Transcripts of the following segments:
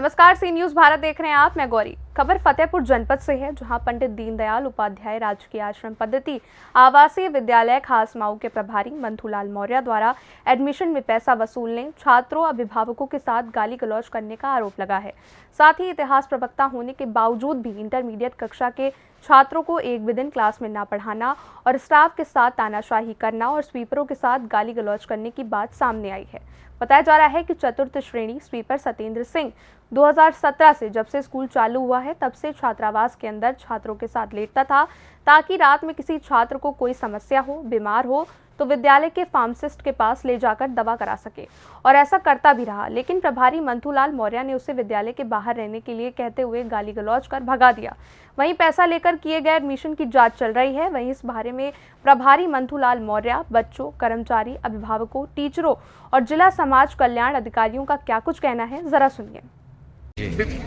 नमस्कार, सी न्यूज भारत देख रहे हैं आप। मैं गौरी। खबर फतेहपुर जनपद से है, जहां पंडित दीनदयाल उपाध्याय राजकीय आश्रम पद्धति आवासीय विद्यालय खासमाऊ के प्रभारी मंथुलाल मौर्य द्वारा एडमिशन में पैसा वसूलने, छात्रों अभिभावकों के साथ गाली गलौज करने का आरोप लगा है। साथ ही इतिहास प्रवक्ता होने के बावजूद भी इंटरमीडिएट कक्षा के छात्रों को एक भी दिन क्लास में ना पढ़ाना और स्टाफ के साथ तानाशाही करना और स्वीपरों के साथ गाली गलौज करने की बात सामने आई है। बताया जा रहा है कि चतुर्थ श्रेणी स्वीपर सत्येंद्र सिंह 2017 से जब से स्कूल चालू हुआ है तब से छात्रावास के अंदर छात्रों के साथ लेटता था, ताकि रात में किसी छात्र को कोई समस्या हो, बीमार हो तो विद्यालय के फार्मासिस्ट के पास ले जाकर दवा करा सके, और ऐसा करता भी रहा। लेकिन प्रभारी मंथुलाल मौर्य ने उसे विद्यालय के बाहर रहने के लिए कहते हुए गाली गलौज कर भगा दिया। वहीं पैसा लेकर किए गए एडमिशन की जांच चल रही है। वहीं इस बारे में प्रभारी मंथुलाल मौर्य बच्चों, कर्मचारी, अभिभावकों, टीचरों और जिला समाज कल्याण अधिकारियों का क्या कुछ कहना है, जरा सुनिए।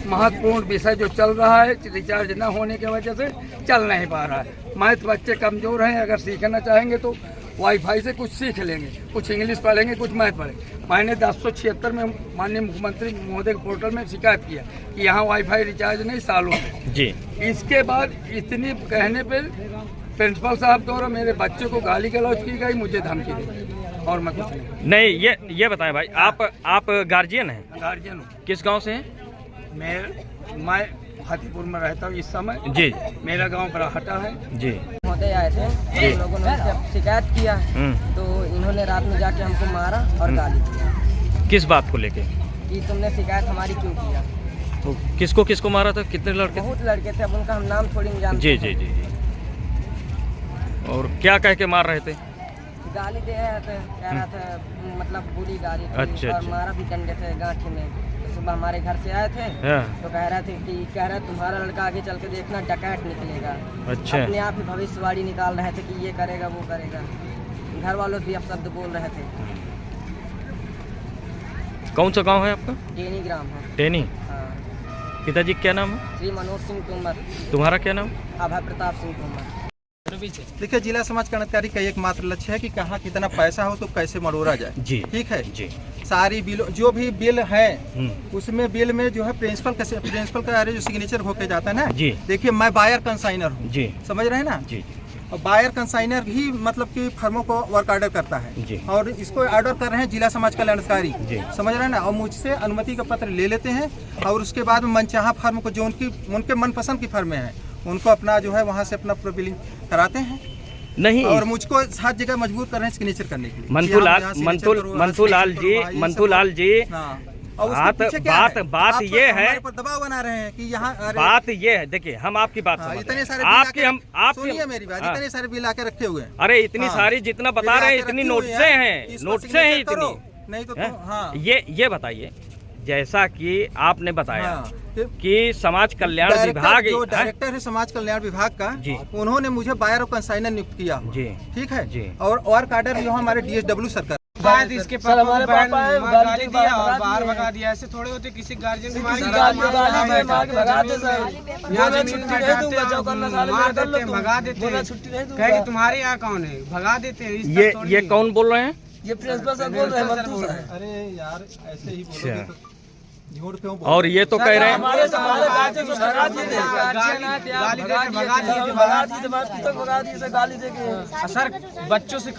महत्वपूर्ण विषय जो चल रहा है, रिचार्ज न होने की वजह से चल नहीं पा रहा है। मैथ बच्चे कमजोर हैं, अगर सीखना चाहेंगे तो वाईफाई से कुछ सीख लेंगे, कुछ इंग्लिश पढ़ेंगे, कुछ मैथ पढ़ेंगे। मैंने 1076 में माननीय मुख्यमंत्री महोदय के पोर्टल में शिकायत किया कि यहाँ वाईफाई रिचार्ज नहीं सालों में जी। इसके बाद इतनी कहने पे प्रिंसिपल साहब द्वारा मेरे बच्चे को गाली गलौज की गई, मुझे धमकी दी और मैं कुछ नहीं। ये बताएं भाई, आप गार्जियन हैं? गार्जियन हूँ। किस गांव से हैं? मैं फतेहपुर में रहता हूँ इस समय जी। मेरा गांव बराहटा है जी। महोदय आए थे, हम लोगों ने शिकायत किया तो इन्होंने रात में जाके हमको मारा और गाली दिया। किस बात को लेके? कि तुमने शिकायत हमारी क्यों किया। तो किसको मारा था? कितने लड़के? बहुत लड़के थे, अब उनका हम नाम थोड़ी नहीं जानते। जी जी जी जी। और क्या कह के मार रहे थे? गाली दे रहे थे, कह रहा था मतलब बुरी गाली थी। अच्छा, और मारा भी डंडे से गांठी में। तो सुबह हमारे घर से आए थे तो कह रहे थे कि तुम्हारा लड़का आगे चल के देखना डकैत निकलेगा। अच्छा। अपने आप ही भविष्यवाणी निकाल रहे थे कि ये करेगा वो करेगा। घर वालों भी अपशब्द बोल रहे थे। कौन सा गांव है आपका? टेनी ग्राम है। टेनी? हाँ। पिताजी क्या नाम है? श्री मनोज सिंह तोमर। तुम्हारा क्या नाम? अभय प्रताप सिंह तोमर। देखिए, जिला समाज कल्याणाधिकारी का एकमात्र लक्ष्य है कि कहाँ कितना पैसा हो तो कैसे मरोड़ा जाए जी। ठीक है जी। सारी बिल जो भी बिल है उसमें बिल में जो है प्रिंसिपल का जो सिग्नेचर होके जाता है ना जी। देखिए, मैं बायर कंसाइनर हूँ जी, समझ रहे हैं ना जी। और बायर कंसाइनर ही मतलब कि फर्मों को वर्क ऑर्डर करता है जी। और इसको ऑर्डर कर रहे हैं जिला समाज कल्याणाधिकारी, समझ रहे हैं ना। और मुझसे अनुमति का पत्र ले लेते हैं और उसके बाद में मनचाहा फर्म को जो उनके मनपसंद की फर्में हैं उनको अपना जो है वहाँ से अपना बिलिंग कराते हैं नहीं। और मुझको हर जगह मजबूर कर रहे हैं सिग्नेचर करने के लिए। मंथुलाल जी बात ये है, दबाव बना रहे हैं कि यहाँ बात ये है। देखिए, हम आपकी बात इतने सारे सुनिए मेरी बात, इतने सारे बिल आके रखे हुए हैं। अरे इतनी सारी जितना बता रहे हैं इतनी नोटिसें हैं, नोटिसें हैं इतनी नहीं तो हाँ। ये बताइए, जैसा कि आपने बताया कि समाज कल्याण विभाग जो डायरेक्टर है समाज कल्याण विभाग का जी, उन्होंने मुझे बायर और कंसाइनर नियुक्त किया जी। ठीक है जी। और वर्क ऑर्डर जो हमारे DSW सरकार बाद इसके हमारे पापा गाली दिया और बाहर भगा दिया। ऐसे थोड़े होते किसी गार्जियन को भगा देते, कहे तुम्हारे यहाँ कौन है, भगा देते। ये कौन बोल रहे हैं? ये प्रिंसिपल सर बोल रहे हैं। अरे यार, ऐसे ही बोलोगे झूठ क्यों? और ये तो कह रहे हैं सर बच्चों से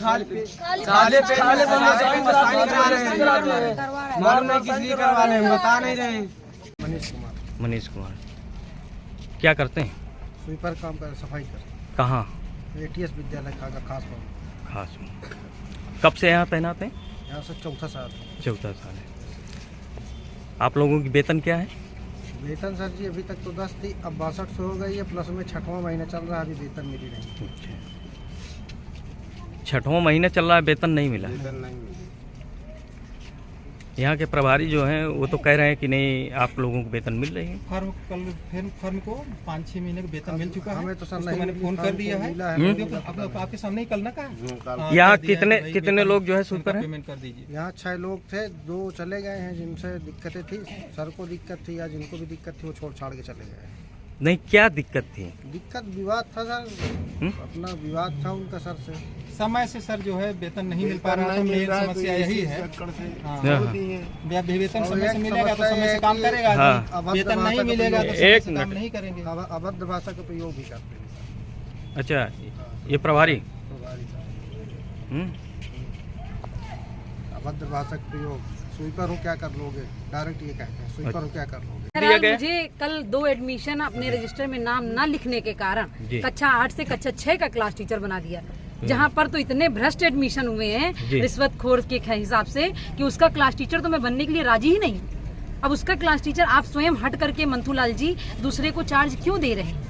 मालूम नहीं किस लिए करवा रहे हैं, बता नहीं रहे हैं। मनीष कुमार क्या करते हैं? स्वीपर काम कर, सफाई कर। कहाँ? ATS विद्यालय खास खास। कब से यहाँ तैनात हैं? यहाँ से चौथा साल है। आप लोगों की वेतन क्या है? वेतन सर जी अभी तक तो 10 थी, अब 6200 हो गई है, प्लस में 6वां महीना चल रहा है, अभी वेतन मिली नहीं। 6वां महीना चल रहा है, वेतन नहीं मिला। यहाँ के प्रभारी जो हैं वो तो कह रहे हैं कि नहीं, आप लोगों को वेतन मिल रही है। फर्म को 5-6 महीने का वेतन मिल चुका है। हमें तो सर मैंने फोन कर दिया है, आपके सामने ही कल ना कहा। यहाँ कितने लोग जो है सुपर पेमेंट कर दीजिए। यहाँ 6 लोग थे, 2 चले गए हैं जिनसे दिक्कतें थी। सर को दिक्कत थी या जिनको भी दिक्कत थी वो छोड़ छाड़ के चले गए। नहीं, क्या दिक्कत थी? दिक्कत विवाद था सर, अपना विवाद था उनका सर से। समय से सर जो है वेतन नहीं मिल पा रहा है, मेन समस्या यही है। वेतन समय से मिलेगा तो समय से काम करेगा, वेतन नहीं मिलेगा तो समय से काम नहीं करेंगे। अभद्र भाषा का प्रयोग भी करते हैं। अच्छा, ये प्रभारी अभद्र भाषा का प्रयोग, स्वीपर हूँ क्या कर लोगे, डायरेक्ट ये कहते हैं, स्वीपर हूँ क्या कर लोगे। दिया गया? मुझे कल 2 एडमिशन अपने रजिस्टर में नाम न लिखने के कारण कक्षा 8 से कक्षा 6 का क्लास टीचर बना दिया, जहाँ पर तो इतने भ्रष्ट एडमिशन हुए हैं रिश्वतखोर के हिसाब से कि उसका क्लास टीचर तो मैं बनने के लिए राजी ही नहीं। अब उसका क्लास टीचर आप स्वयं हट करके मंथूलाल जी दूसरे को चार्ज क्यों दे रहे हैं,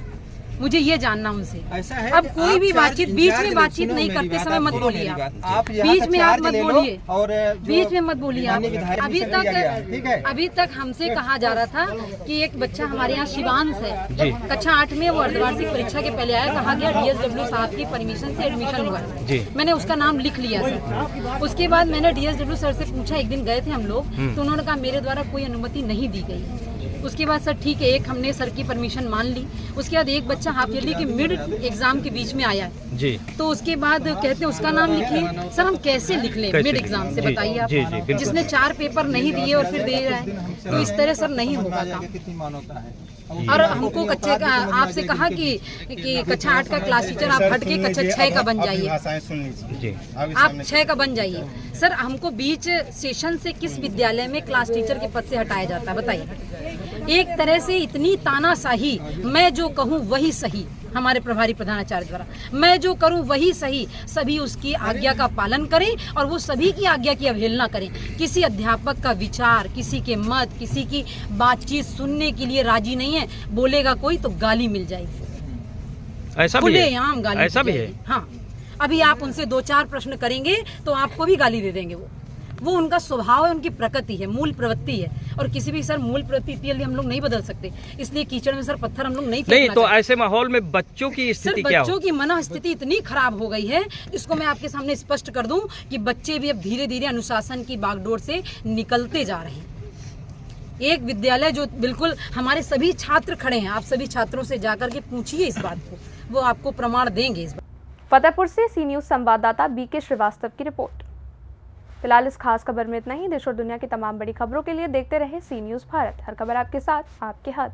मुझे ये जानना उनसे। ऐसा है अब कोई भी बातचीत बीच में बातचीत नहीं करते समय मत बोलिए, आप बीच में आप मत बोलिए, और बीच में मत बोलिए आप। अभी तक हमसे कहा जा रहा था कि एक बच्चा हमारे यहाँ शिवांश है, कक्षा 8 में, वो अर्धवार्षिक परीक्षा के पहले आया, कहा गया DSW साहब की परमिशन से एडमिशन हुआ। मैंने उसका नाम लिख लिया सर। उसके बाद मैंने DSW सर से पूछा, एक दिन गए थे हम लोग, तो उन्होंने कहा मेरे द्वारा कोई अनुमति नहीं दी गई। उसके बाद सर ठीक है, एक हमने सर की परमिशन मान ली। उसके बाद एक बच्चा हाफ ईयरली के मिड एग्जाम के बीच में आया है जी, तो उसके बाद कहते हैं उसका नाम लिखिए। सर हम कैसे लिख लें मिड एग्जाम से, बताइए आप, जिसने 4 पेपर नहीं दिए और फिर दे रहा है, तो इस तरह सर नहीं होगा काम। और हमको कच्चे का आपसे कहा कि कक्षा 8 का क्लास टीचर आप हट के कक्षा 6 का बन जाइए, आप 6 का बन जाइए। सर हमको बीच सेशन से किस विद्यालय में क्लास टीचर के पद से हटाया जाता है, बताइए। एक तरह से इतनी तानाशाही, मैं जो कहूँ वही सही, हमारे प्रभारी प्रधानाचार्य द्वारा, मैं जो करूं वही सही, सभी उसकी आज्ञा का पालन करें और वो सभी की आज्ञा की अवहेलना करें। किसी अध्यापक का विचार, किसी के मत, किसी की बातचीत सुनने के लिए राजी नहीं है, बोलेगा कोई तो गाली मिल जाएगी, ऐसा भी है, आम गाली ऐसा भी है। हाँ, अभी आप उनसे 2-4 प्रश्न करेंगे तो आपको भी गाली दे देंगे। वो उनका स्वभाव है, उनकी प्रकृति है, मूल प्रवृत्ति है, और किसी भी सर मूल प्रवृत्ति हम लोग नहीं बदल सकते, इसलिए कीचड़ में सर पत्थर हम लोग नहीं तो ऐसे माहौल में बच्चों की स्थिति क्या हो? बच्चों की मनःस्थिति इतनी खराब हो गई है, इसको मैं आपके सामने स्पष्ट कर दूं कि बच्चे भी अब धीरे धीरे अनुशासन की बागडोर से निकलते जा रहे हैं। एक विद्यालय जो बिल्कुल हमारे सभी छात्र खड़े हैं, आप सभी छात्रों से जाकर के पूछिए इस बात को, वो आपको प्रमाण देंगे इस बात। फतेहपुर से सी न्यूज संवाददाता BK श्रीवास्तव की रिपोर्ट। फिलहाल इस खास खबर में इतना ही। देश और दुनिया की तमाम बड़ी खबरों के लिए देखते रहे सी न्यूज भारत, हर खबर आपके साथ, आपके हाथ।